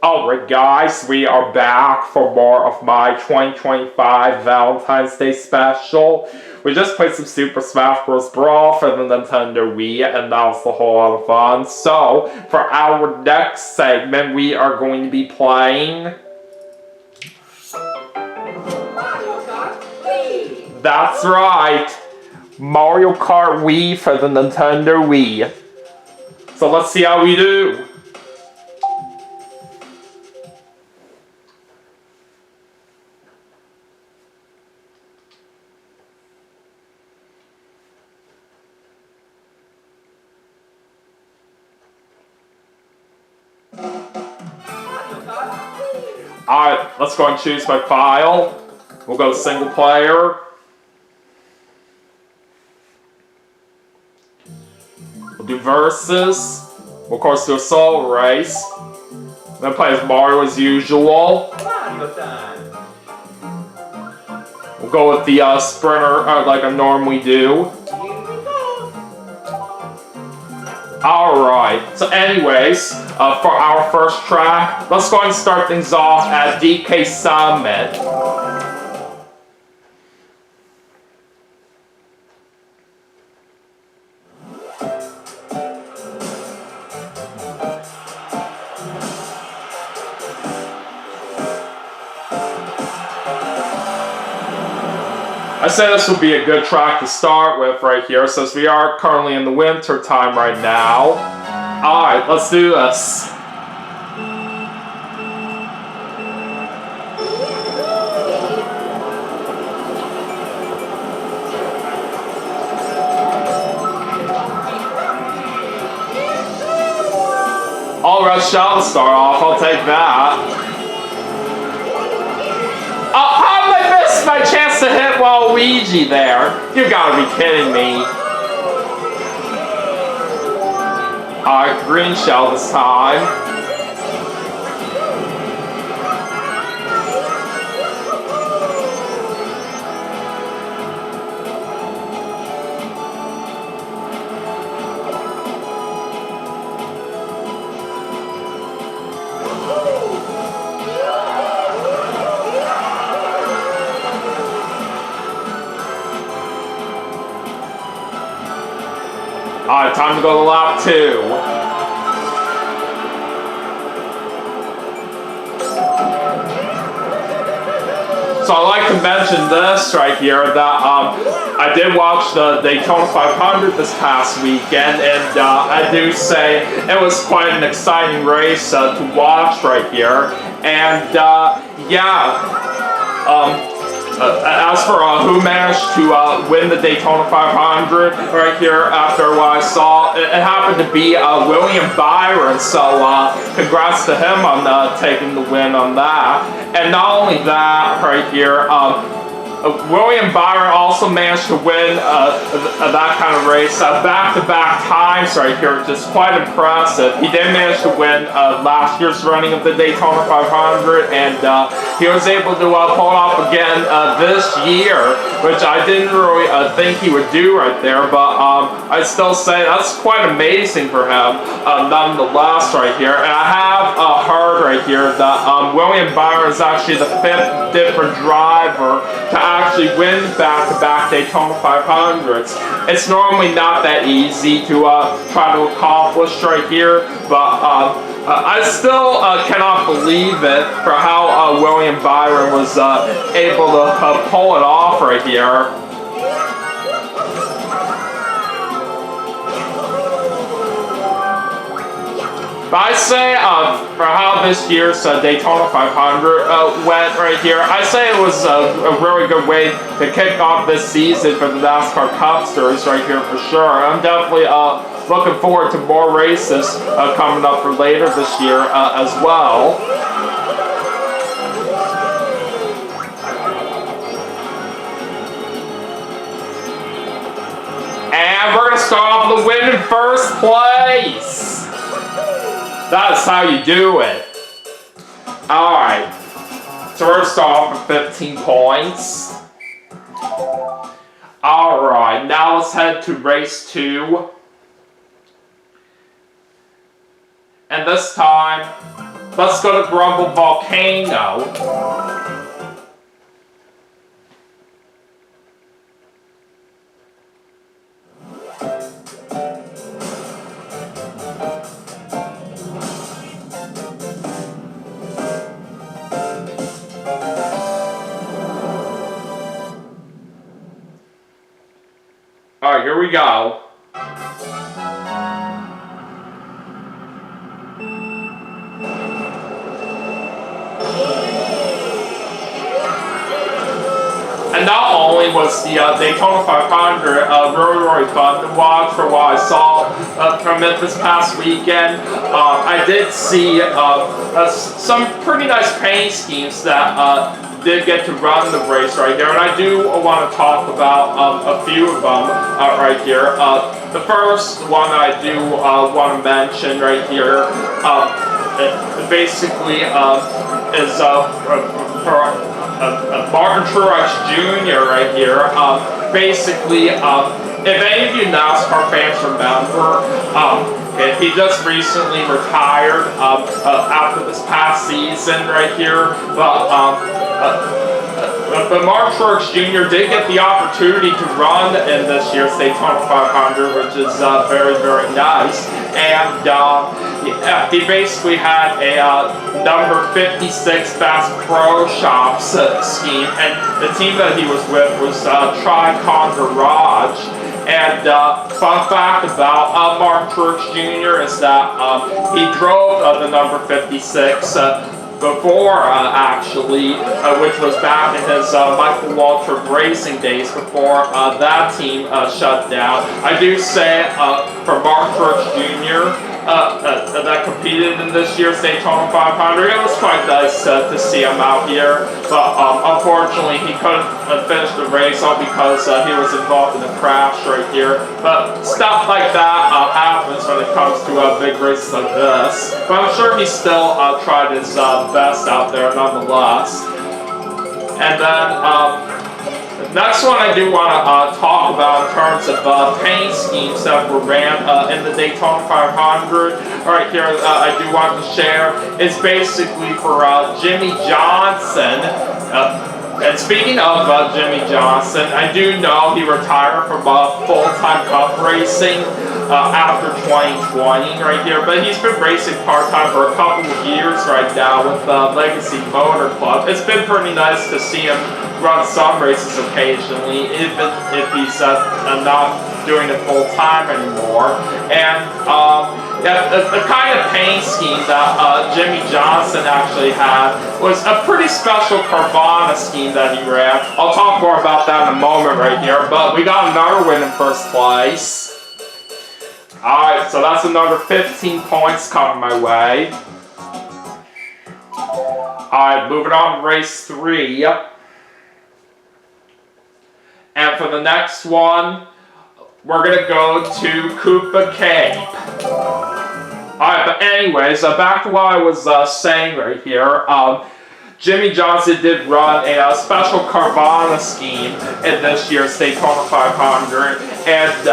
Alright guys, we are back for more of my 2025 Valentine's Day special. We just played some Super Smash Bros. Brawl for the Nintendo Wii, and that was a whole lot of fun. So, for our next segment, we are going to be playing Mario Kart Wii! That's right! Mario Kart Wii for the Nintendo Wii. So let's see how we do. Alright, let's go and choose my file. We'll go single player. We'll do versus. We'll of course do a solo race. Then play as Mario as usual. Mario time! We'll go with the sprinter like I normally do. Here we go! Alright, so anyways, for our first track, let's go ahead and start things off at DK Summit. I say this would be a good track to start with right here, since we are currently in the winter time right now. Alright, let's do this. Alright, shall start off, I'll take that. How did I miss my chance to hit Waluigi there? You gotta be kidding me. Alright, green shell this time. Alright, time to go to lap 2. So I'd like to mention this right here, that I did watch the Daytona 500 this past weekend, and I do say it was quite an exciting race to watch right here. And as for who managed to win the Daytona 500 right here, after what I saw, it happened to be William Byron, so congrats to him on taking the win on that. And not only that right here, William Byron also managed to win that kind of race back-to-back times right here, which is quite impressive. He did manage to win last year's running of the Daytona 500, and he was able to pull it off again this year, which I didn't really think he would do right there, but I'd still say that's quite amazing for him nonetheless right here. And I have heard right here that William Byron is actually the 5th different driver to actually win back-to-back Daytona 500s. It's normally not that easy to try to accomplish right here, but I still cannot believe it for how William Byron was able to pull it off right here. But I say, for how this year's Daytona 500 went right here, I say it was a really good way to kick off this season for the NASCAR Cup Series right here for sure. I'm definitely looking forward to more races coming up for later this year as well. And we're going to start off the win in first place. That's how you do it. Alright. So we're going to start off with 15 points. Alright, now let's head to race 2. And this time, Let's go to Grumble Volcano. Alright, here we go. And not only was the Daytona 500 really fun to watch for what I saw from it this past weekend, I did see some pretty nice paint schemes that did get to run the race right here, and I do want to talk about a few of them right here. The first one I do want to mention right here basically is Martin Truex Jr. right here. Basically, if any of you NASCAR fans remember, he just recently retired after this past season right here. But Martin Truex Jr. did get the opportunity to run in this year's Daytona 500, which is very, very nice. And he basically had a number 56 Bass Pro Shops scheme, and the team that he was with was Tricon Garage. And fun fact about Martin Truex Jr. is that he drove the number 56 before, actually, which was back in his Michael Waltrip Racing days before that team shut down. I do say for Martin Truex Jr. That competed in this year's Daytona 500, it was quite nice to see him out here, but unfortunately he couldn't finish the race all because he was involved in a crash right here. But stuff like that happens when it comes to big races like this. But I'm sure he still tried his best out there nonetheless. And then next one I do want to talk about in terms of paint schemes that were ran in the Daytona 500. Right here, I do want to share is basically for Jimmy Johnson. And speaking of Jimmy Johnson, I do know he retired from full-time cup racing after 2020 right here, but he's been racing part-time for a couple of years right now with Legacy Motor Club. It's been pretty nice to see him run some races occasionally, even if he's not doing it full-time anymore. And the kind of paint scheme that Jimmy Johnson actually had was a pretty special Carvana scheme that he ran. I'll talk more about that in a moment right here, but we got another win in first place. Alright, so that's another 15 points coming my way. Alright, moving on to race 3. And for the next one, we're going to go to Koopa Cape. Alright, but anyways, back to what I was saying right here. Jimmy Johnson did run a special Carvana scheme in this year's Daytona 500. And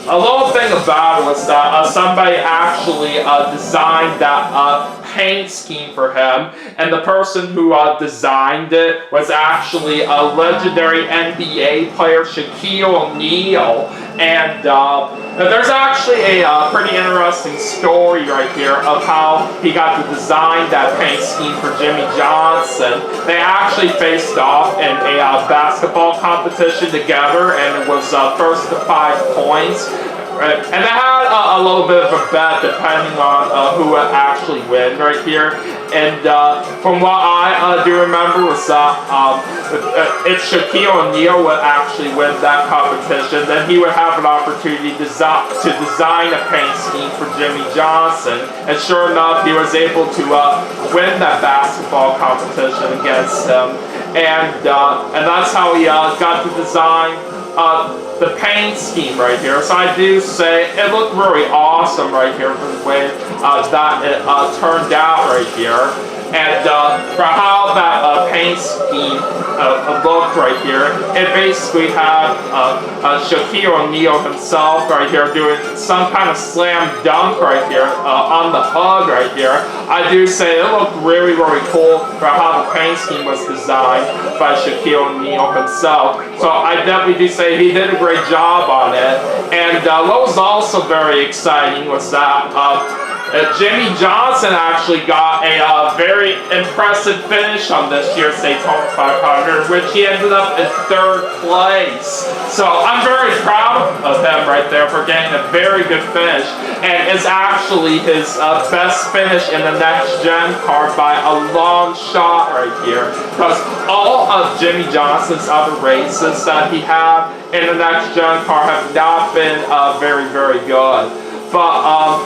a little thing about it was that somebody actually designed that paint scheme for him, and the person who designed it was actually a legendary NBA player, Shaquille O'Neal. And there's actually a pretty interesting story right here of how he got to design that paint scheme for Jimmy Johnson. They actually faced off in a basketball competition together, and it was first to 5 points. Right. And they had a little bit of a bet depending on who would actually win right here. And from what I do remember was that if Shaquille O'Neal would actually win that competition, then he would have an opportunity to design a paint scheme for Jimmy Johnson. And sure enough, he was able to win that basketball competition against him. And that's how he got to design the paint scheme right here. So I do say it looked really awesome right here for the way that it turned out right here. And for how that paint scheme looked right here, it basically had Shaquille O'Neal himself right here doing some kind of slam dunk right here on the hug right here. I do say it looked really, really cool for how the paint scheme was designed by Shaquille O'Neal himself. So I definitely do say he did a great job on it. And what was also very exciting was that Jimmy Johnson actually got a very impressive finish on this year's Daytona 500, which he ended up in 3rd place. So I'm very proud of him right there for getting a very good finish, and it's actually his best finish in the next gen car by a long shot right here, because all of Jimmy Johnson's other races that he had in the next gen car have not been very, very good. But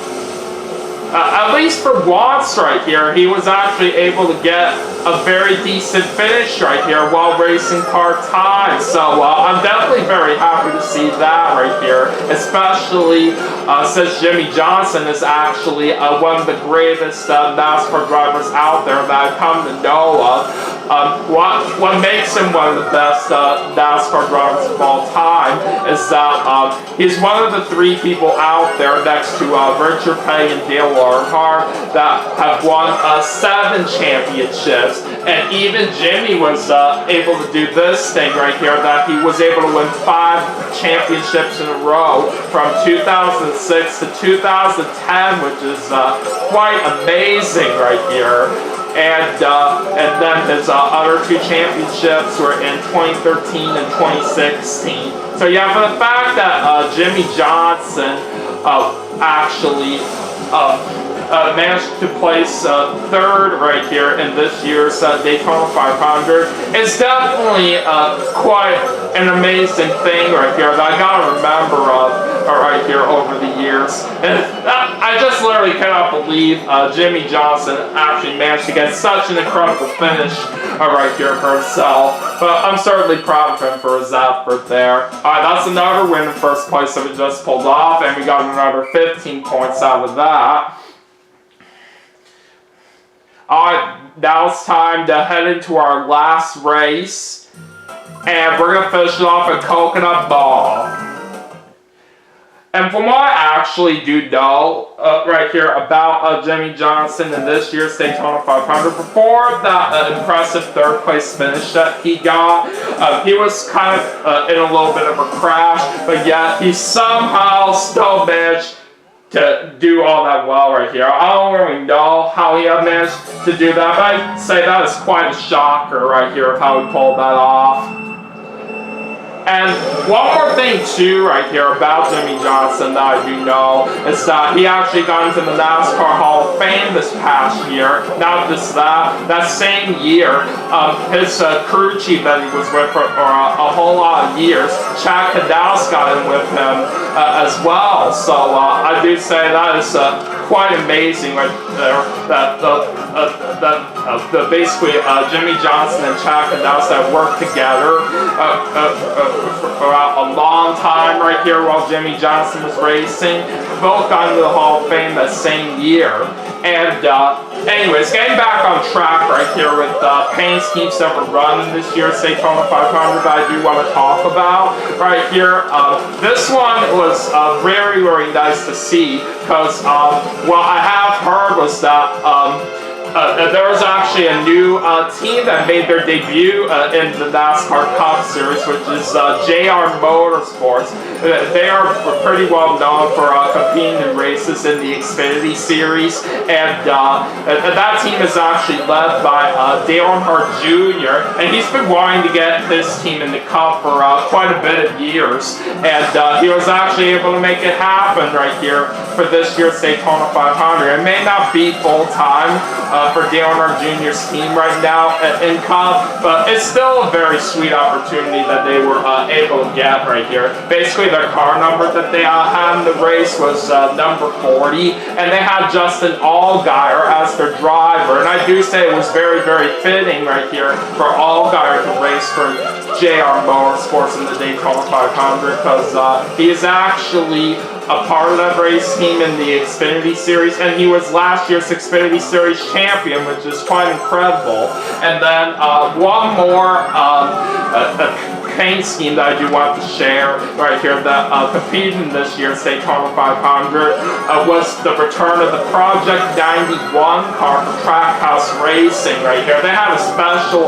at least for once right here, he was actually able to get a very decent finish right here while racing part-time. So I'm definitely very happy to see that right here, especially since Jimmy Johnson is actually one of the greatest NASCAR drivers out there that I've come to know of. What makes him one of the best NASCAR drivers of all time is that he's one of the 3 people out there next to Richard Petty and Dale Earnhardt that have won 7 championships, and even Jimmy was able to do this thing right here, that he was able to win 5 championships in a row from 2006 to 2010, which is quite amazing right here. And then his other 2 championships were in 2013 and 2016. So yeah, for the fact that Jimmy Johnson actually managed to place 3rd right here in this year's Daytona 500 is definitely quite an amazing thing right here that I gotta remember right here over the years. And I just literally cannot believe Jimmy Johnson actually managed to get such an incredible finish right here for himself. But I'm certainly proud of him for his effort there. Alright, that's another win in 1st place that we just pulled off, and we got another 15 points out of that. Alright, now it's time to head into our last race, and we're going to finish it off at Coconut Ball. And from what I actually do know right here about Jimmy Johnson in this year's Daytona 500, before that impressive 3rd place finish that he got, he was kind of in a little bit of a crash, but yet he somehow still managed to do all that well right here. I don't really know how he managed to do that, but I'd say that is quite a shocker right here of how he pulled that off. And one more thing too right here about Jimmy Johnson that I do know is that he actually got into the NASCAR Hall of Fame this past year. Not just that same year, his crew chief that he was with for a whole lot of years, Chad Knaus, got in with him as well. So I do say that is quite amazing right there, that basically Jimmy Johnson and Chad Knaus that worked together for a long time right here while Jimmy Johnson was racing. Both got into the Hall of Fame that same year. And anyways, getting back on track right here with paint schemes that were run this year's Daytona 500 that I do want to talk about right here. This one was very, very nice to see, because what I have heard was that there was actually a new team that made their debut in the NASCAR Cup Series, which is JR Motorsports. They are pretty well known for competing in races in the Xfinity Series, and that team is actually led by Dale Earnhardt Jr., and he's been wanting to get his team in the Cup for quite a bit of years, and he was actually able to make it happen right here for this year's Daytona 500. It may not be full-time for Dale Earnhardt Jr.'s team right now in Cup, but it's still a very sweet opportunity that they were able to get right here. Basically, their car number that they had in the race was number 40, and they had Justin Allgaier as their driver, and I do say it was very, very fitting right here for Allgaier to race for JR Motorsports in the Daytona 500, because he is actually a part of that race team in the Xfinity Series, and he was last year's Xfinity Series champion, which is quite incredible. And then one more paint scheme that I do want to share right here that competed in this year's Daytona 500 was the return of the Project 91 car for Trackhouse Racing right here. They had a special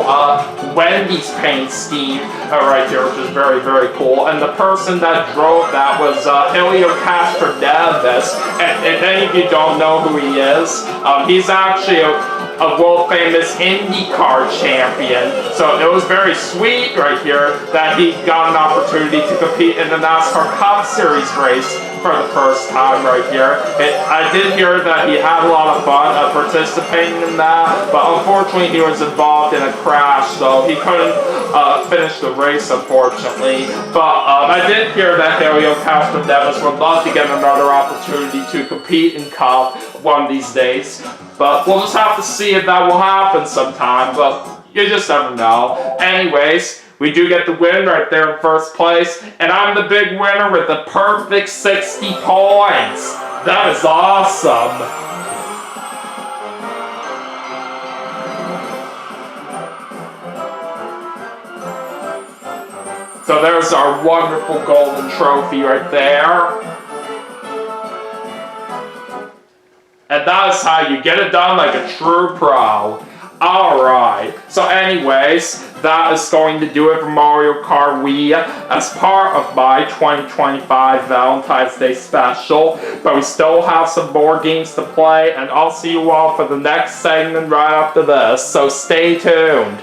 Wendy's paint scheme right here, which is very, very cool. And the person that drove that was Helio Castroneves. And if any of you don't know who he is, he's actually a world famous IndyCar champion. So it was very sweet right here that he got an opportunity to compete in the NASCAR Cup Series race for the first time right here. I did hear that he had a lot of fun participating in that, but unfortunately he was involved in a crash, so he couldn't finish the race, unfortunately. But I did hear that Helio Castroneves would love to get another opportunity to compete in Cup one of these days. But we'll just have to see if that will happen sometime, but you just never know. Anyways, we do get the win right there in first place, and I'm the big winner with the perfect 60 points. That is awesome. So there's our wonderful golden trophy right there. And that is how you get it done like a true pro. Alright, so anyways, that is going to do it for Mario Kart Wii as part of my 2025 Valentine's Day special. But we still have some more games to play, and I'll see you all for the next segment right after this, so stay tuned.